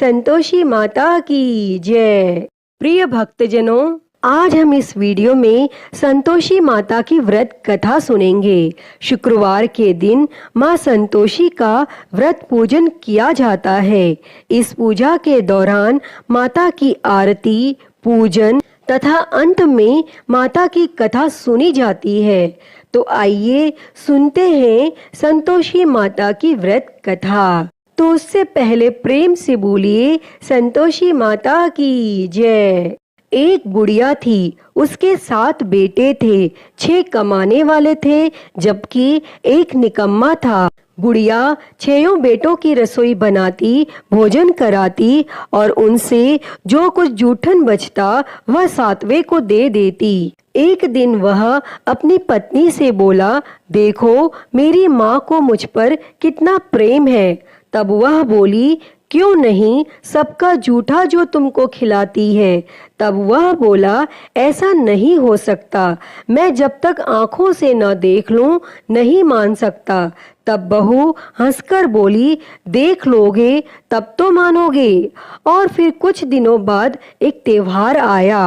संतोषी माता की जय। प्रिय भक्तजनों, आज हम इस वीडियो में संतोषी माता की व्रत कथा सुनेंगे। शुक्रवार के दिन माँ संतोषी का व्रत पूजन किया जाता है। इस पूजा के दौरान माता की आरती, पूजन तथा अंत में माता की कथा सुनी जाती है। तो आइए सुनते हैं संतोषी माता की व्रत कथा। तो उससे पहले प्रेम से बोलिए संतोषी माता की जय। एक बुढ़िया थी, उसके 7 बेटे थे। 6 कमाने वाले थे जबकि एक निकम्मा था। बुढ़िया 6 बेटों की रसोई बनाती, भोजन कराती और उनसे जो कुछ जूठन बचता वह 7वें को दे देती। एक दिन वह अपनी पत्नी से बोला, देखो मेरी माँ को मुझ पर कितना प्रेम है। तब वह बोली, क्यों नहीं, सबका जूठा जो तुमको खिलाती है। तब वह बोला, ऐसा नहीं हो सकता, मैं जब तक आंखों से न देख लूं नहीं मान सकता। तब बहू हंसकर बोली, देख लोगे तब तो मानोगे। और फिर कुछ दिनों बाद एक त्योहार आया।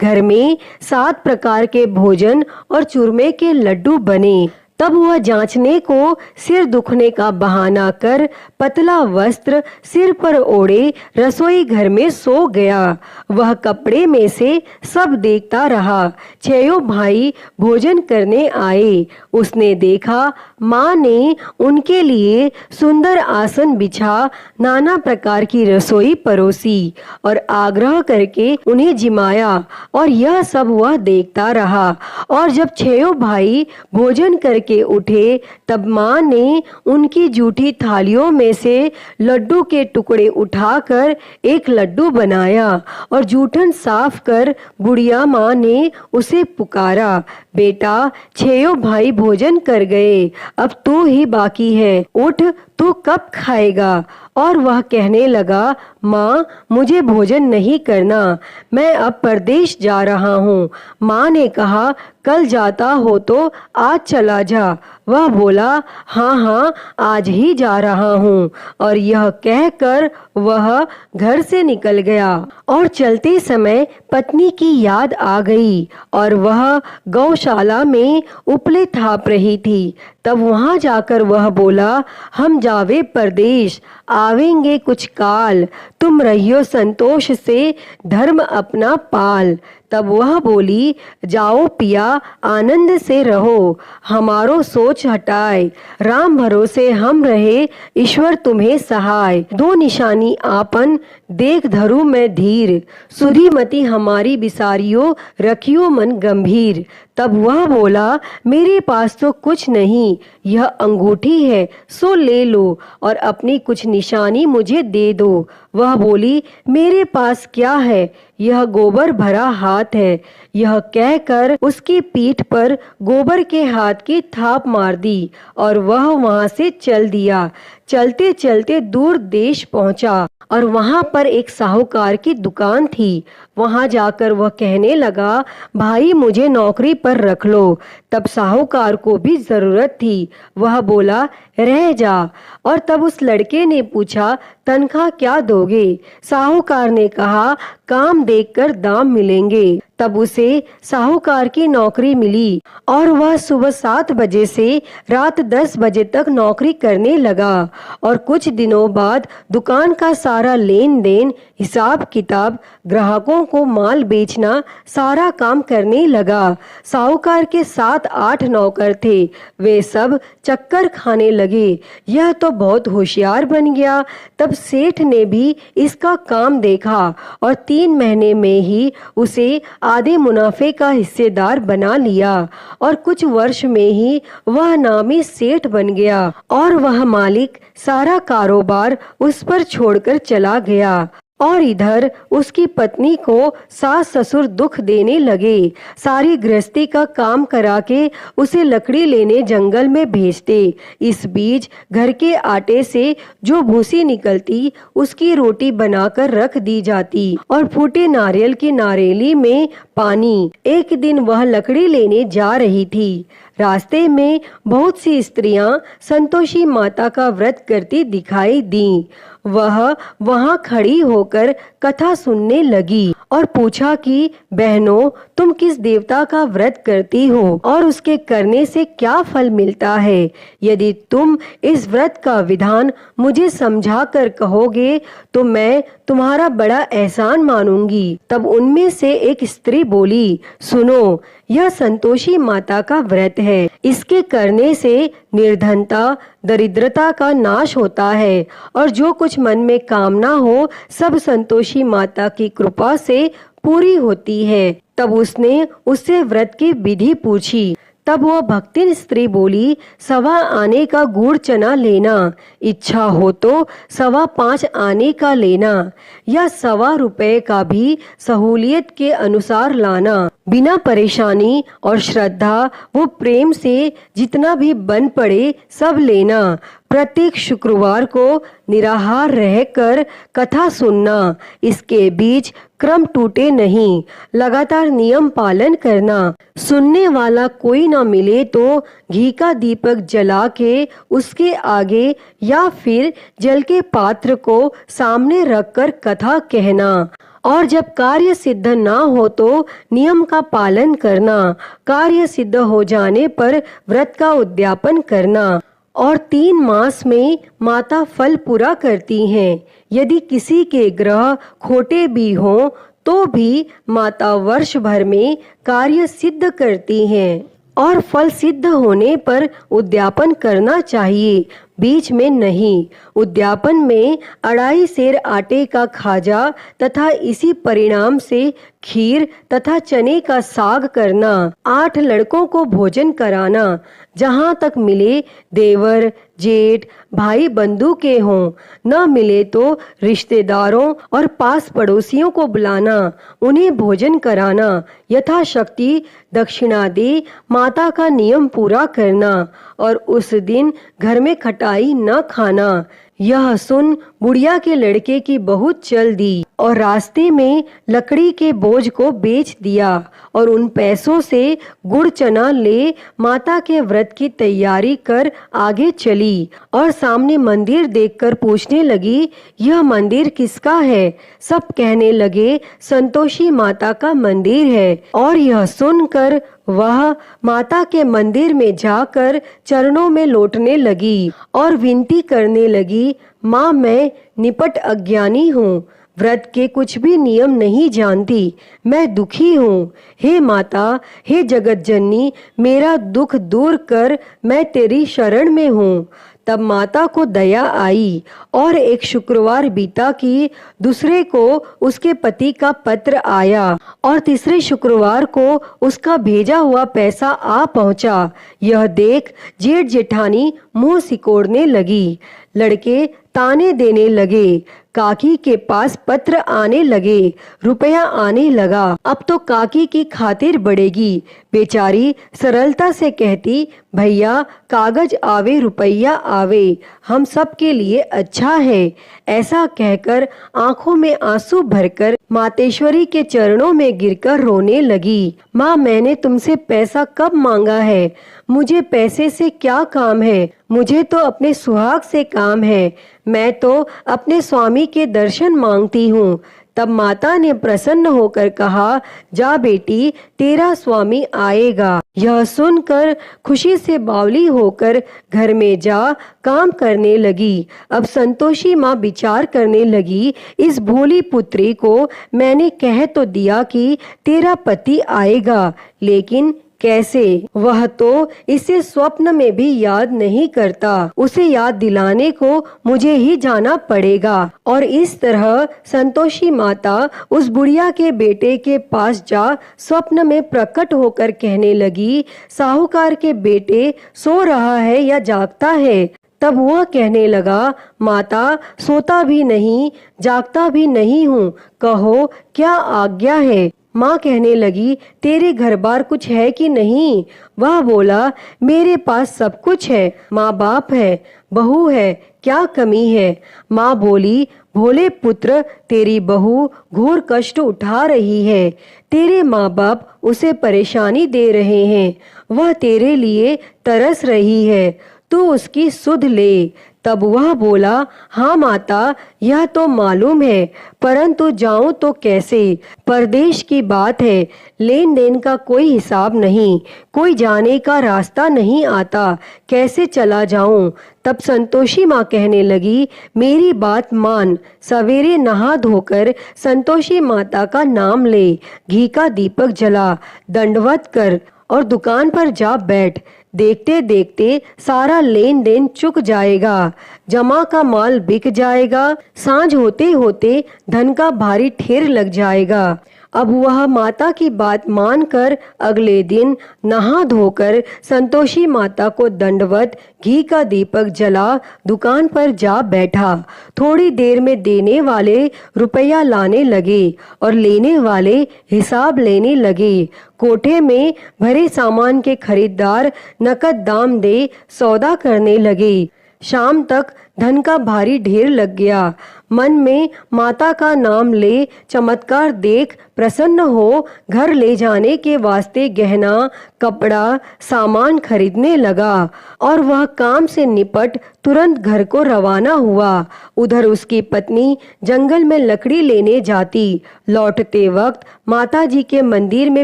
घर में 7 प्रकार के भोजन और चूरमे के लड्डू बने। तब वह जांचने को सिर दुखने का बहाना कर पतला वस्त्र सिर पर ओढ़े रसोई घर में सो गया। वह कपड़े में से सब देखता रहा। 6 भाई भोजन करने आए। उसने देखा माँ ने उनके लिए सुंदर आसन बिछा नाना प्रकार की रसोई परोसी और आग्रह करके उन्हें जिमाया, और यह सब वह देखता रहा। और जब 6 भाई भोजन करके उठे तब माँ ने उनकी जूठी थालियों में से लड्डू के टुकड़े उठाकर एक लड्डू बनाया और जूठन साफ कर बुढ़िया माँ ने उसे पुकारा, बेटा 6 भाई भोजन कर गए, अब तू ही बाकी है, उठ तू कब खाएगा। और वह कहने लगा, माँ मुझे भोजन नहीं करना, मैं अब परदेश जा रहा हूँ। माँ ने कहा, कल जाता हो तो आज चला जा। वह बोला, हाँ हाँ आज ही जा रहा हूँ। और यह कहकर वह घर से निकल गया। और चलते समय पत्नी की याद आ गई और वह गौशाला में उपले थाप रही थी। तब वहां जाकर वह बोला, हम जावे परदेश, आवेंगे कुछ काल, तुम रहियो संतोष से धर्म अपना पाल। तब वह बोली, जाओ पिया आनंद से रहो, हमारो सोच हटाए, राम भरोसे हम रहे, ईश्वर तुम्हें सहाय। 2 निशानी आपन देख धरू मैं धीर, सुधी मति हमारी बिसारियो, रखियो मन गंभीर। तब वह बोला, मेरे पास तो कुछ नहीं, यह अंगूठी है सो ले लो और अपनी कुछ निशानी मुझे दे दो। वह बोली, मेरे पास क्या है, यह गोबर भरा हाथ है। यह कहकर उसकी पीठ पर गोबर के हाथ की थाप मार दी और वह वहां से चल दिया। चलते चलते दूर देश पहुंचा और वहां पर एक साहूकार की दुकान थी। वहां जाकर वह कहने लगा, भाई मुझे नौकरी पर रख लो। तब साहूकार को भी जरूरत थी। वह बोला, रह जा। और तब उस लड़के ने पूछा, तनख्वाह क्या दोगे? साहूकार ने कहा, काम देखकर दाम मिलेंगे। तब उसे साहूकार की नौकरी मिली और वह सुबह 7 बजे से रात 10 बजे तक नौकरी करने लगा। और कुछ दिनों बाद दुकान का सारा लेन देन, हिसाब किताब, ग्राहकों को माल बेचना, सारा काम करने लगा। साहूकार के 7-8 नौकर थे, वे सब चक्कर खाने लगे। यह तो बहुत होशियार बन गया। तब सेठ ने भी इसका काम देखा और 3 महीने में ही उसे आधे मुनाफे का हिस्सेदार बना लिया और कुछ वर्ष में ही वह नामी सेठ बन गया और वह मालिक सारा कारोबार उस पर छोड़कर चला गया। और इधर उसकी पत्नी को सास ससुर दुख देने लगे। सारी गृहस्थी का काम करा के उसे लकड़ी लेने जंगल में भेजते। इस बीच घर के आटे से जो भूसी निकलती उसकी रोटी बनाकर रख दी जाती और फूटे नारियल की नारेली में पानी। एक दिन वह लकड़ी लेने जा रही थी। रास्ते में बहुत सी स्त्रियां संतोषी माता का व्रत करती दिखाई दी। वह वहां खड़ी होकर कथा सुनने लगी और पूछा कि बहनों, तुम किस देवता का व्रत करती हो और उसके करने से क्या फल मिलता है? यदि तुम इस व्रत का विधान मुझे समझा कर कहोगे तो मैं तुम्हारा बड़ा एहसान मानूंगी। तब उनमें से एक स्त्री बोली, सुनो, यह संतोषी माता का व्रत है। इसके करने से निर्धनता, दरिद्रता का नाश होता है और जो कुछ मन में कामना हो सब संतोषी माता की कृपा से पूरी होती है। तब उसने उससे व्रत की विधि पूछी। तब वह भक्तिन स्त्री बोली, 1.25 आने का गुड़ चना लेना, इच्छा हो तो 5.25 आने का लेना या 1.25 रुपए का भी सहूलियत के अनुसार लाना। बिना परेशानी और श्रद्धा वो प्रेम से जितना भी बन पड़े सब लेना। प्रत्येक शुक्रवार को निराहार रहकर कथा सुनना। इसके बीच क्रम टूटे नहीं, लगातार नियम पालन करना। सुनने वाला कोई ना मिले तो घी का दीपक जला के उसके आगे या फिर जल के पात्र को सामने रखकर कथा कहना। और जब कार्य सिद्ध ना हो तो नियम का पालन करना। कार्य सिद्ध हो जाने पर व्रत का उद्यापन करना। और 3 मास में माता फल पूरा करती हैं। यदि किसी के ग्रह खोटे भी हों तो भी माता वर्ष भर में कार्य सिद्ध करती हैं और फल सिद्ध होने पर उद्यापन करना चाहिए, बीच में नहीं। उद्यापन में 2.5 सेर आटे का खाजा तथा इसी परिणाम से खीर तथा चने का साग करना। 8 लड़कों को भोजन कराना। जहाँ तक मिले देवर, जेठ, भाई बंधु के हों, न मिले तो रिश्तेदारों और पास पड़ोसियों को बुलाना, उन्हें भोजन कराना। यथाशक्ति दक्षिणा दे माता का नियम पूरा करना और उस दिन घर में खटाई न खाना। यह सुन बुढ़िया के लड़के की बहुत चल दी और रास्ते में लकड़ी के बोझ को बेच दिया और उन पैसों से गुड़ चना ले माता के व्रत की तैयारी कर आगे चली और सामने मंदिर देखकर पूछने लगी, यह मंदिर किसका है? सब कहने लगे, संतोषी माता का मंदिर है। और यह सुनकर वह माता के मंदिर में जाकर चरणों में लौटने लगी और विनती करने लगी, माँ, मैं निपट अज्ञानी हूँ, व्रत के कुछ भी नियम नहीं जानती, मैं दुखी हूँ। हे माता, हे जगत जननी, मेरा दुख दूर कर, मैं तेरी शरण में हूँ। तब माता को दया आई और एक शुक्रवार बीता कि दूसरे को उसके पति का पत्र आया और तीसरे शुक्रवार को उसका भेजा हुआ पैसा आ पहुंचा। यह देख जेठ जेठानी मुंह सिकोड़ने लगी। लड़के ताने देने लगे। काकी के पास पत्र आने लगे, रुपया आने लगा। अब तो काकी की खातिर बढ़ेगी। बेचारी सरलता से कहती, भैया कागज आवे रुपया आवे, हम सब के लिए अच्छा है। ऐसा कहकर आंखों में आंसू भरकर मातेश्वरी के चरणों में गिरकर रोने लगी। माँ, मैंने तुमसे पैसा कब मांगा है? मुझे पैसे से क्या काम है? मुझे तो अपने सुहाग से काम है। मैं तो अपने स्वामी के दर्शन मांगती हूँ। तब माता ने प्रसन्न होकर कहा, जा बेटी, तेरा स्वामी आएगा। यह सुनकर खुशी से बावली होकर घर में जा काम करने लगी। अब संतोषी माँ विचार करने लगी, इस भोली पुत्री को मैंने कह तो दिया कि तेरा पति आएगा, लेकिन कैसे? वह तो इसे स्वप्न में भी याद नहीं करता। उसे याद दिलाने को मुझे ही जाना पड़ेगा। और इस तरह संतोषी माता उस बुढ़िया के बेटे के पास जा स्वप्न में प्रकट होकर कहने लगी, साहूकार के बेटे सो रहा है या जागता है? तब वह कहने लगा, माता, सोता भी नहीं जागता भी नहीं हूँ, कहो क्या आज्ञा है? माँ कहने लगी, तेरे घर बार कुछ है कि नहीं? वह बोला, मेरे पास सब कुछ है, माँ बाप है, बहू है, क्या कमी है? माँ बोली, भोले पुत्र, तेरी बहू घोर कष्ट उठा रही है। तेरे माँ बाप उसे परेशानी दे रहे हैं। वह तेरे लिए तरस रही है, तू उसकी सुध ले। तब वह बोला, हाँ माता, यह तो मालूम है, परंतु जाऊं तो कैसे? परदेश की बात है, लेन देन का कोई हिसाब नहीं, कोई जाने का रास्ता नहीं आता, कैसे चला जाऊं? तब संतोषी माँ कहने लगी, मेरी बात मान, सवेरे नहा धोकर संतोषी माता का नाम ले, घी का दीपक जला, दंडवत कर और दुकान पर जा बैठ। देखते देखते सारा लेन देन चुक जाएगा, जमा का माल बिक जाएगा, सांझ होते होते धन का भारी ढेर लग जाएगा। अब वह माता की बात मानकर अगले दिन नहा धोकर संतोषी माता को दंडवत, घी का दीपक जला, दुकान पर जा बैठा। थोड़ी देर में देने वाले रुपया लाने लगे और लेने वाले हिसाब लेने लगे। कोठे में भरे सामान के खरीदार नकद दाम दे सौदा करने लगे। शाम तक धन का भारी ढेर लग गया। मन में माता का नाम ले, चमत्कार देख प्रसन्न हो घर ले जाने के वास्ते गहना, कपड़ा, सामान खरीदने लगा और वह काम से निपट तुरंत घर को रवाना हुआ। उधर उसकी पत्नी जंगल में लकड़ी लेने जाती, लौटते वक्त माता जी के मंदिर में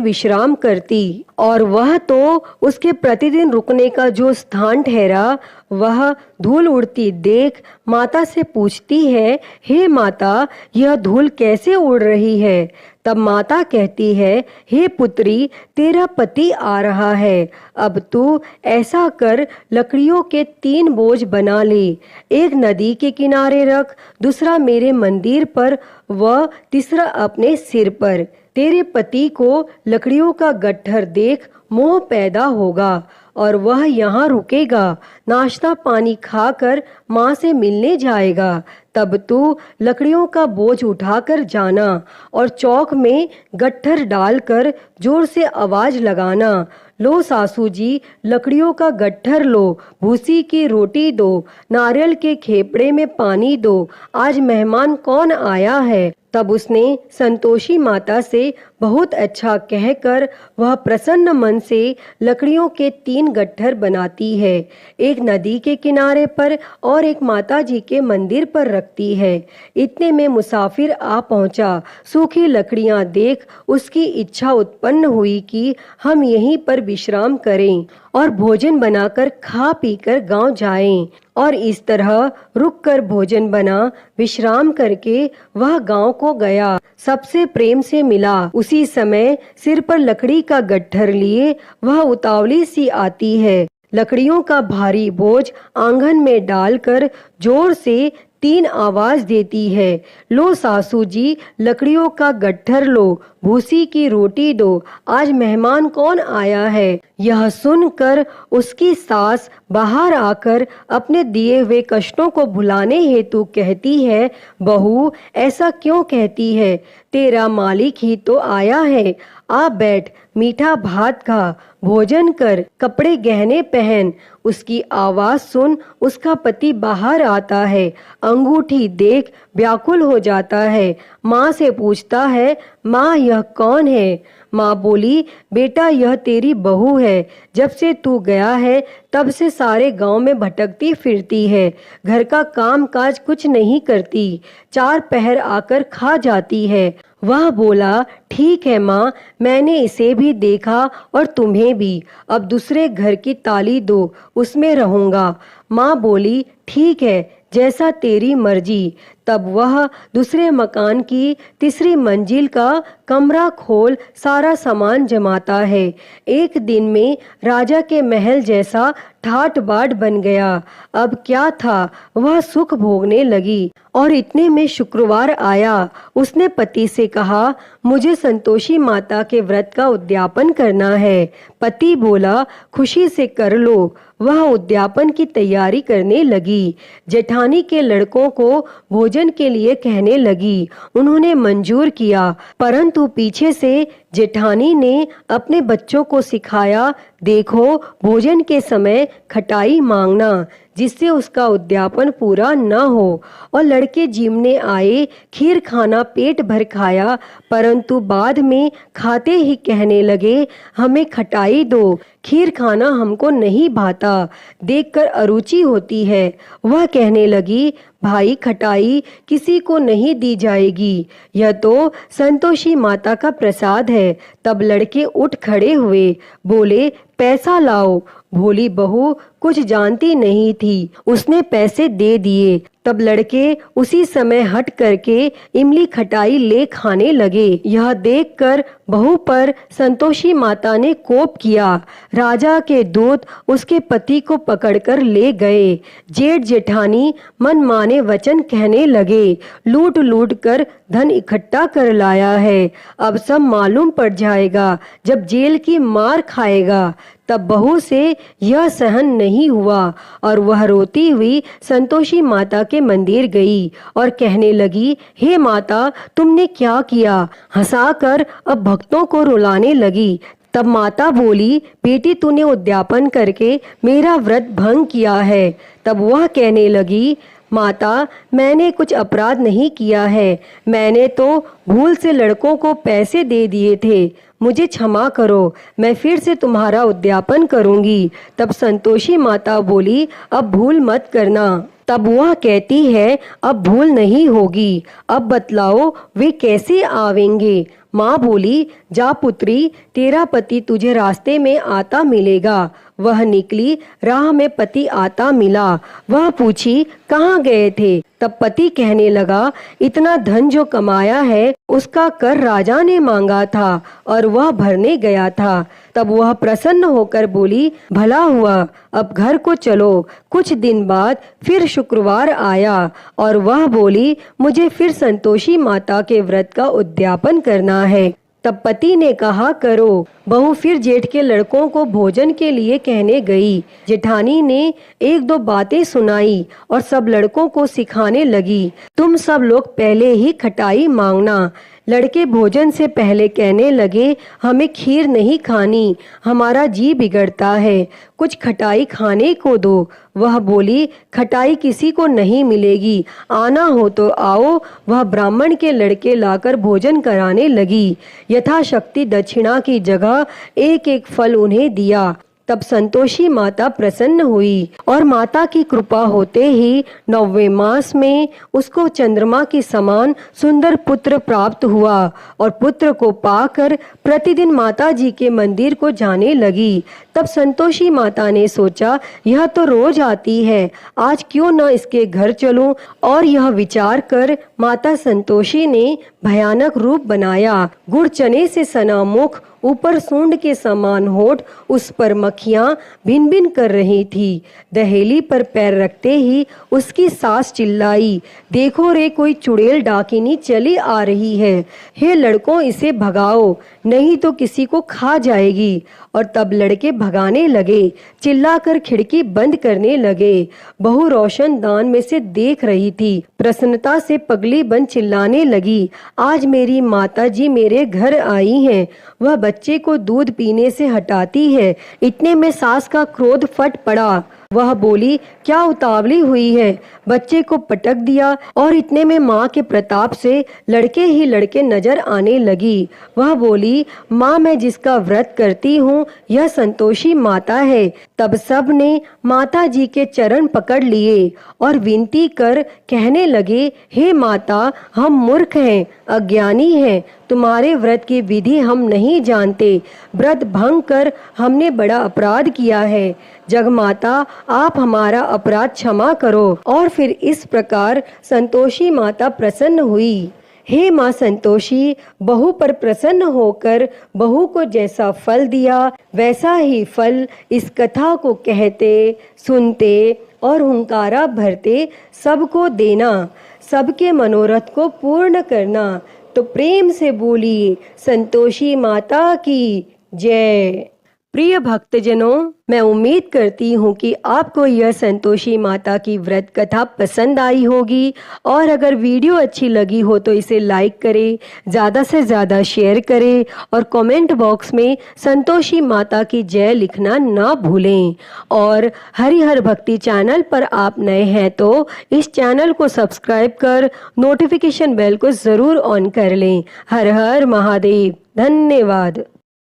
विश्राम करती और वह तो उसके प्रतिदिन रुकने का जो स्थान ठहरा, वह धूल उड़ती देख माता से पूछती है, हे माता, यह धूल कैसे उड़ रही है? तब माता कहती है, हे पुत्री, तेरा पति आ रहा है, अब तू ऐसा कर, लकड़ियों के 3 बोझ बना ले, एक नदी के किनारे रख, दूसरा मेरे मंदिर पर व तीसरा अपने सिर पर। तेरे पति को लकड़ियों का गट्ठर देख मोह पैदा होगा और वह यहाँ रुकेगा, नाश्ता पानी खाकर माँ से मिलने जाएगा। तब तू लकड़ियों का बोझ उठाकर जाना और चौक में गट्ठर डालकर जोर से आवाज लगाना, लो सासू जी, लकड़ियों का गट्ठर लो, भूसी की रोटी दो, नारियल के खेपड़े में पानी दो, आज मेहमान कौन आया है। तब उसने संतोषी माता से बहुत अच्छा कहकर वह प्रसन्न मन से लकड़ियों के 3 गट्ठर बनाती है, एक नदी के किनारे पर और एक माता जी के मंदिर पर रखती है। इतने में मुसाफिर आ पहुंचा। सूखी लकड़ियां देख उसकी इच्छा उत्पन्न हुई कि हम यहीं पर विश्राम करें और भोजन बनाकर खा पीकर गांव जाएं। और इस तरह रुककर भोजन बना, विश्राम करके वह गांव को गया, सबसे प्रेम से मिला। उसी समय सिर पर लकड़ी का गट्ठर लिए वह उतावली सी आती है, लकड़ियों का भारी बोझ आंगन में डालकर जोर से 3 आवाज देती है, लो सासू जी, लकड़ियों का गट्ठर लो, भूसी की रोटी दो, आज मेहमान कौन आया है। यह सुनकर उसकी सास बाहर आकर अपने दिए हुए कष्टों को भुलाने हेतु कहती है, बहू, ऐसा क्यों कहती है? तेरा मालिक ही तो आया है, आ बैठ, मीठा भात खा, भोजन कर, कपड़े गहने पहन। उसकी आवाज सुन उसका पति बाहर आता है, अंगूठी देख व्याकुल हो जाता है। माँ से पूछता है, माँ यह कौन है? माँ बोली, बेटा यह तेरी बहू है, जब से तू गया है तब से सारे गांव में भटकती फिरती है, घर का काम काज कुछ नहीं करती, 4 पहर आकर खा जाती है। वह बोला, ठीक है माँ, मैंने इसे भी देखा और तुम्हें भी, अब दूसरे घर की ताली दो, उसमें रहूंगा। माँ बोली, ठीक है, जैसा तेरी मर्जी। तब वह दूसरे मकान की 3री मंजिल का कमरा खोल सारा सामान जमाता है। एक दिन में राजा के महल जैसा ठाट बाट बन गया। अब क्या था, वह सुख भोगने लगी। और इतने में शुक्रवार आया। उसने पति से कहा, मुझे संतोषी माता के व्रत का उद्यापन करना है। पति बोला, खुशी से कर लो। वह उद्यापन की तैयारी करने लगी। जेठानी के लड़कों को भोजन के लिए कहने लगी। उन्होंने मंजूर किया, परंतु पीछे से जेठानी ने अपने बच्चों को सिखाया, देखो भोजन के समय खटाई मांगना। जिससे उसका उद्यापन पूरा न हो। और लड़के जिमने आए, खीर खाना पेट भर खाया, परंतु बाद में खाते ही कहने लगे, हमें खटाई दो, खीर खाना हमको नहीं भाता, देखकर अरुचि होती है। वह कहने लगी, भाई खटाई किसी को नहीं दी जाएगी, यह तो संतोषी माता का प्रसाद है। तब लड़के उठ खड़े हुए, बोले, पैसा लाओ। भोली बहू कुछ जानती नहीं थी, उसने पैसे दे दिए। तब लड़के उसी समय हट करके इमली खटाई ले खाने लगे। यह देखकर बहू पर संतोषी माता ने कोप किया। राजा के दूत उसके पति को पकड़कर ले गए। जेठ जेठानी मनमाने वचन कहने लगे, लूट लूट कर धन इकट्ठा कर लाया है, अब सब मालूम पड़ जाएगा जब जेल की मार खाएगा। तब बहू से यह सहन नहीं हुआ और वह रोती हुई संतोषी माता के मंदिर गई और कहने लगी, हे माता, तुमने क्या किया? हंसाकर अब भक्तों को रुलाने लगी। तब माता बोली, बेटी तूने उद्यापन करके मेरा व्रत भंग किया है। तब वह कहने लगी, माता, मैंने कुछ अपराध नहीं किया है, मैंने तो भूल से लड़कों को पैसे दे दिए थे, मुझे क्षमा करो, मैं फिर से तुम्हारा उद्यापन करूंगी। तब संतोषी माता बोली, अब भूल मत करना। तब वह कहती है, अब भूल नहीं होगी, अब बतलाओ वे कैसे आवेंगे? माँ बोली, जा पुत्री, तेरा पति तुझे रास्ते में आता मिलेगा। वह निकली, राह में पति आता मिला। वह पूछी, कहाँ गए थे? तब पति कहने लगा, इतना धन जो कमाया है उसका कर राजा ने मांगा था और वह भरने गया था। तब वह प्रसन्न होकर बोली, भला हुआ, अब घर को चलो। कुछ दिन बाद फिर शुक्रवार आया और वह बोली, मुझे फिर संतोषी माता के व्रत का उद्यापन करना है। तब पति ने कहा, करो। बहू फिर जेठ के लड़कों को भोजन के लिए कहने गई। जेठानी ने एक दो बातें सुनाई और सब लड़कों को सिखाने लगी, तुम सब लोग पहले ही खटाई मांगना। लड़के भोजन से पहले कहने लगे, हमें खीर नहीं खानी, हमारा जी बिगड़ता है, कुछ खटाई खाने को दो। वह बोली, खटाई किसी को नहीं मिलेगी, आना हो तो आओ। वह ब्राह्मण के लड़के लाकर भोजन कराने लगी। यथाशक्ति दक्षिणा की जगह एक एक फल उन्हें दिया। तब संतोषी माता प्रसन्न हुई और माता की कृपा होते ही 9वें मास में उसको चंद्रमा के समान सुंदर पुत्र प्राप्त हुआ और पुत्र को पाकर प्रतिदिन माता जी के मंदिर को जाने लगी। तब संतोषी माता ने सोचा, यह तो रोज आती है, आज क्यों न इसके घर चलूं। और यह विचार कर माता संतोषी ने भयानक रूप बनाया। गुड़ चने से सना मुख, ऊपर सूंड के समान होठ, उस पर मक्खियां भिन भिन कर रही थी। दहेली पर पैर रखते ही उसकी सास चिल्लाई, देखो रे, कोई चुड़ैल डाकिनी चली आ रही है, हे लड़कों इसे भगाओ, नहीं तो किसी को खा जाएगी। और तब लड़के भगाने लगे, चिल्लाकर खिड़की बंद करने लगे। बहू रोशनदान में से देख रही थी, प्रसन्नता से पगली बन चिल्लाने लगी, आज मेरी माता जी मेरे घर आई हैं। वह बच्चे को दूध पीने से हटाती है। इतने में सास का क्रोध फट पड़ा। वह बोली, क्या उतावली हुई है? बच्चे को पटक दिया और इतने में माँ के प्रताप से लड़के ही लड़के नजर आने लगी। वह बोली, माँ, मैं जिसका व्रत करती हूँ यह संतोषी माता है। तब सब ने माता जी के चरण पकड़ लिए और विनती कर कहने लगे, हे माता, हम मूर्ख हैं, अज्ञानी हैं, तुम्हारे व्रत की विधि हम नहीं जानते, व्रत भंग कर हमने बड़ा अपराध किया है। जगमाता, आप हमारा अपराध क्षमा करो। और फिर इस प्रकार संतोषी माता प्रसन्न हुई। हे माँ संतोषी, बहू पर प्रसन्न होकर बहू को जैसा फल दिया वैसा ही फल इस कथा को कहते, सुनते और हुंकारा भरते सबको देना, सबके मनोरथ को पूर्ण करना। तो प्रेम से बोलिए, संतोषी माता की जय। प्रिय भक्तजनों, मैं उम्मीद करती हूँ कि आपको यह संतोषी माता की व्रत कथा पसंद आई होगी और अगर वीडियो अच्छी लगी हो तो इसे लाइक करें, ज़्यादा से ज़्यादा शेयर करें और कमेंट बॉक्स में संतोषी माता की जय लिखना ना भूलें। और हरिहर भक्ति चैनल पर आप नए हैं तो इस चैनल को सब्सक्राइब कर नोटिफिकेशन बेल को ज़रूर ऑन कर लें। हर हर महादेव। धन्यवाद।